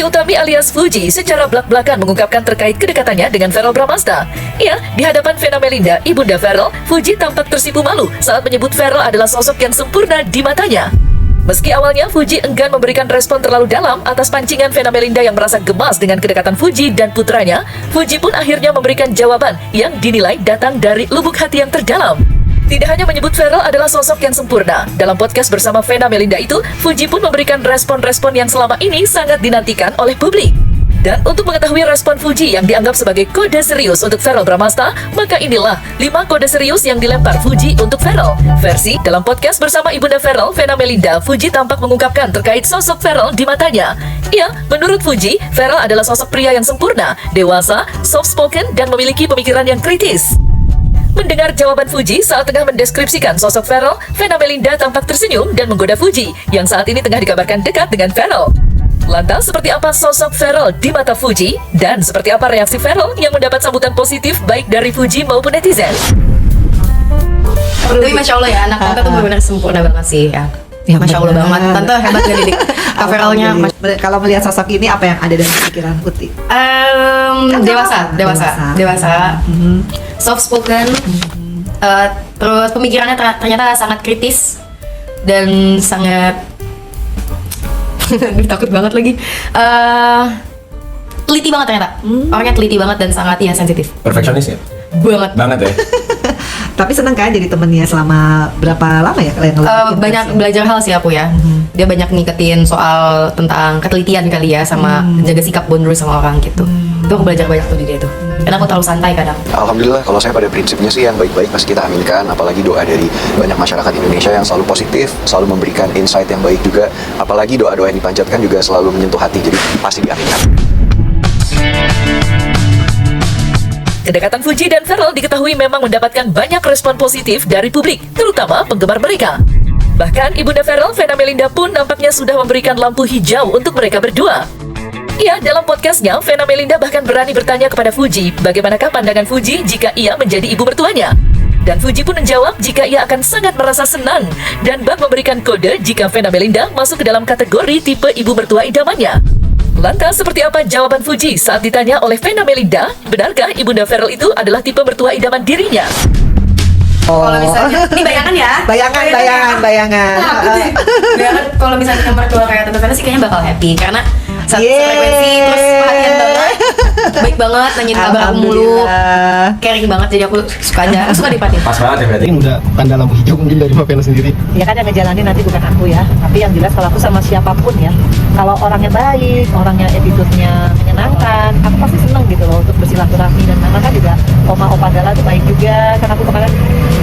Utami alias Fuji secara belak-belakan mengungkapkan terkait kedekatannya dengan Verrell Bramasta. Ya, di hadapan Vena Melinda, ibunda Verrell, Fuji tampak tersipu malu saat menyebut Verrell adalah sosok yang sempurna di matanya. Meski awalnya Fuji enggan memberikan respon terlalu dalam atas pancingan Vena Melinda yang merasa gemas dengan kedekatan Fuji dan putranya, Fuji pun akhirnya memberikan jawaban yang dinilai datang dari lubuk hati yang terdalam. Tidak hanya menyebut Verrell adalah sosok yang sempurna, dalam podcast bersama Vena Melinda itu, Fuji pun memberikan respon-respon yang selama ini sangat dinantikan oleh publik. Dan untuk mengetahui respon Fuji yang dianggap sebagai kode serius untuk Verrell Bramasta, maka inilah 5 kode serius yang dilempar Fuji untuk Verrell. Versi dalam podcast bersama ibunda Verrell, Vena Melinda, Fuji tampak mengungkapkan terkait sosok Verrell di matanya. Ya, menurut Fuji, Verrell adalah sosok pria yang sempurna, dewasa, soft-spoken, dan memiliki pemikiran yang kritis. Mendengar jawaban Fuji saat tengah mendeskripsikan sosok Verrell, Vena Melinda tampak tersenyum dan menggoda Fuji, yang saat ini tengah dikabarkan dekat dengan Verrell. Lantas, seperti apa sosok Verrell di mata Fuji? Dan seperti apa reaksi Verrell yang mendapat sambutan positif baik dari Fuji maupun netizen? Tapi Masya Allah ya, anak tante tuh benar-benar sempurna banget sih ya. Ya, Masya Allah banget, tante hebat gak didik Kak Verrellnya. Kalau melihat sosok ini, apa yang ada dalam pikiran Putih? Dewasa, soft spoken, terus pemikirannya ternyata sangat kritis dan sangat takut banget lagi. Teliti banget ternyata, orangnya teliti banget dan sangat sensitif. Perfeksionis ya? Banget ya? Tapi seneng kan jadi temennya selama berapa lama ya? Banyak belajar hal sih aku ya. Dia banyak ngiketin soal tentang ketelitian kali ya, sama jaga sikap boundary sama orang gitu. Itu aku belajar banyak tuh di dia tuh. Karena aku terlalu santai kadang. Alhamdulillah, kalau saya pada prinsipnya sih yang baik-baik pasti kita aminkan. Apalagi doa dari banyak masyarakat Indonesia yang selalu positif, selalu memberikan insight yang baik juga. Apalagi doa-doa yang dipanjatkan juga selalu menyentuh hati, jadi pasti diaminkan. Kedekatan Fuji dan Verrell diketahui memang mendapatkan banyak respon positif dari publik, terutama penggemar mereka. Bahkan ibunda Verrell, Vena Melinda pun nampaknya sudah memberikan lampu hijau untuk mereka berdua. Ya, dalam podcastnya, Vena Melinda bahkan berani bertanya kepada Fuji bagaimanakah pandangan Fuji jika ia menjadi ibu mertuanya. Dan Fuji pun menjawab jika ia akan sangat merasa senang dan bak memberikan kode jika Vena Melinda masuk ke dalam kategori tipe ibu mertua idamannya. Lantas, seperti apa jawaban Fuji saat ditanya oleh Vena Melinda, benarkah ibunda Verrell itu adalah tipe mertua idaman dirinya? Kalau misalnya, ini bayangan ya? Bayangan. Bayangan kalau misalnya mertua kayak tante Vena sih kayaknya bakal happy karena satu frekuensi, terus perhatian banget, baik banget, nanyain kabar aku mulu, caring banget, jadi aku suka aja, suka diperhatiin. Pas banget ya berarti. Ini udah tanda lampu hijau mungkin dari Mbak Vena sendiri. Ya kan yang ngejalanin nanti bukan aku ya, tapi yang jelas kalau aku sama siapapun ya, kalau orangnya baik, orangnya attitude-nya menyenangkan, aku pasti seneng gitu loh untuk bersilaturahmi. Dan memang kan juga Oma Opa Gala tuh baik juga, kan aku kemarin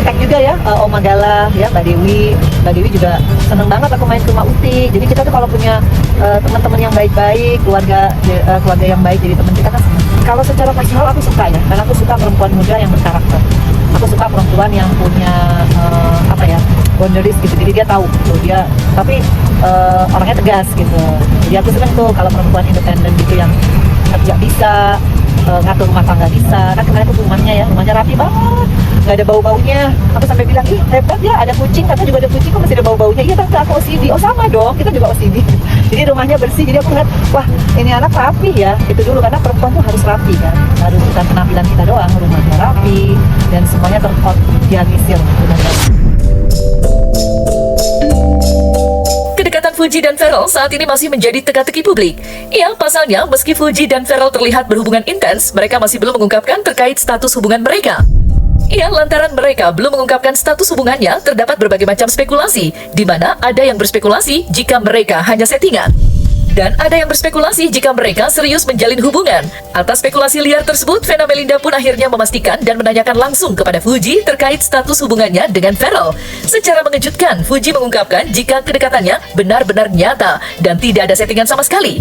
tag juga ya Oma Gala ya, Mbak Dewi juga seneng banget aku main ke rumah Uti. Jadi kita tuh kalau punya teman-teman yang baik-baik, keluarga yang baik jadi teman kita kan seneng. Kalau secara personal aku suka ya, karena aku suka perempuan muda yang berkarakter. Aku suka perempuan yang punya boundaries gitu, jadi dia tahu gitu, tapi orangnya tegas gitu. Jadi aku seneng tuh kalau perempuan independen gitu yang kerja bisa, ngatur rumah tangga bisa. Kan kemarin tuh rumahnya rapi banget, nggak ada bau-baunya. Aku sampai bilang, ih hebat ya, ada kucing, tante juga ada kucing kok masih ada bau-baunya. Iya tante, aku OCD. Oh sama dong, kita juga OCD. Jadi rumahnya bersih, jadi aku ngeliat, wah ini anak rapi ya. Itu dulu, karena perempuan tuh harus rapi kan, harus bukan penampilan kita doang, rumahnya rapi dan semuanya terorganisir. Kedekatan Fuji dan Verrell saat ini masih menjadi teka-teki publik. Ya, pasalnya meski Fuji dan Verrell terlihat berhubungan intens, mereka masih belum mengungkapkan terkait status hubungan mereka. Ya, lantaran mereka belum mengungkapkan status hubungannya, terdapat berbagai macam spekulasi, di mana ada yang berspekulasi jika mereka hanya settingan. Dan ada yang berspekulasi jika mereka serius menjalin hubungan. Atas spekulasi liar tersebut, Vena Melinda pun akhirnya memastikan dan menanyakan langsung kepada Fuji terkait status hubungannya dengan Verrell. Secara mengejutkan, Fuji mengungkapkan jika kedekatannya benar-benar nyata dan tidak ada settingan sama sekali.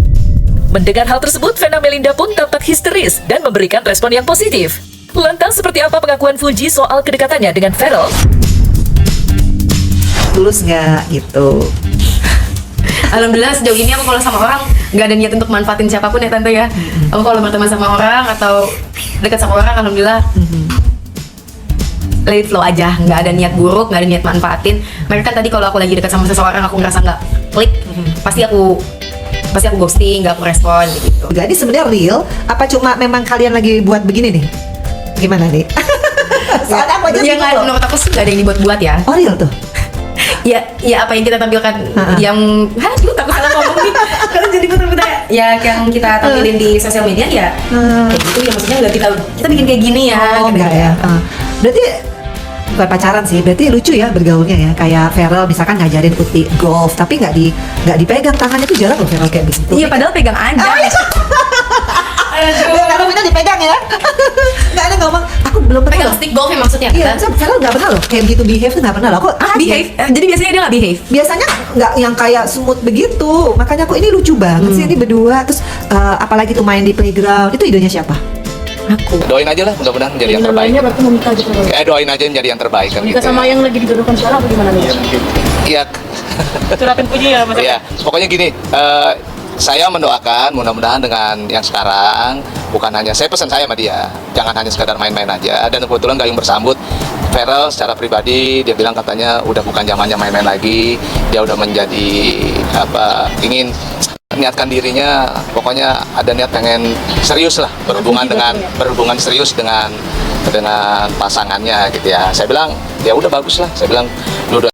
Mendengar hal tersebut, Vena Melinda pun tampak histeris dan memberikan respon yang positif. Lantas, seperti apa pengakuan Fuji soal kedekatannya dengan Verrell? Tulus nggak gitu? Alhamdulillah sejauh ini aku kalau sama orang nggak ada niat untuk manfaatin siapapun ya tante ya. Aku kalau berteman sama orang atau dekat sama orang, alhamdulillah let it flow aja, nggak ada niat buruk, nggak ada niat manfaatin. Mereka kan tadi kalau aku lagi dekat sama seseorang aku ngerasa nggak klik, pasti aku pasti aku ghosting, nggak aku respon gitu. Jadi sebenarnya real apa cuma memang kalian lagi buat begini nih? Gimana nih? Soalnya aku aja Ya bingung nggak, loh. menurut aku sih nggak ada yang dibuat-buat ya. Oh real tuh? Ya apa yang kita tampilkan Ha-ha. yang aduh takut salah ngomong nih. Karena jadi muter-muter ya yang kita tampilin di sosial media ya. Kayak gitu ya, maksudnya nggak kita bikin kayak gini ya. Oh gitu. enggak ya. Berarti bukan pacaran sih, berarti lucu ya bergaulnya ya. Kayak Feral misalkan ngajarin Uti golf, tapi nggak dipegang tangannya tuh jarang loh Feral kayak begitu. Iya padahal pegang aja. Kalau kita dipegang ya. Nggak ada ngomong. Aku belum pernah. Pegang loh. stick golf ya maksudnya Iya, kan? Feral nggak pernah loh. Kayak begitu behave tuh nggak pernah loh. Aku Behave. Jadi biasanya dia nggak behave. Biasanya nggak yang kayak smooth begitu. Makanya aku ini lucu banget sih ini berdua. Terus apalagi tuh main di playground. Itu idenya siapa? Aku. Doain aja lah, mudah-mudahan menjadi yang terbaik. Lainnya berarti mau nikah gitu. Doain aja menjadi yang terbaik kan Nikah gitu. sama yang lagi dijodohkan sekarang apa gimana nih? Iya. Curhatin puji ya Mas. Iya, pokoknya gini, saya mendoakan mudah-mudahan dengan yang sekarang bukan hanya saya pesan saya sama dia, jangan hanya sekadar main-main aja. Dan kebetulan Gayung bersambut Feral secara pribadi dia bilang katanya udah bukan zamannya main-main lagi, dia udah menjadi ingin niatkan dirinya, pokoknya ada niat pengen serius lah berhubungan serius dengan pasangannya gitu ya. Saya bilang ya udah bagus lah, saya bilang lu udah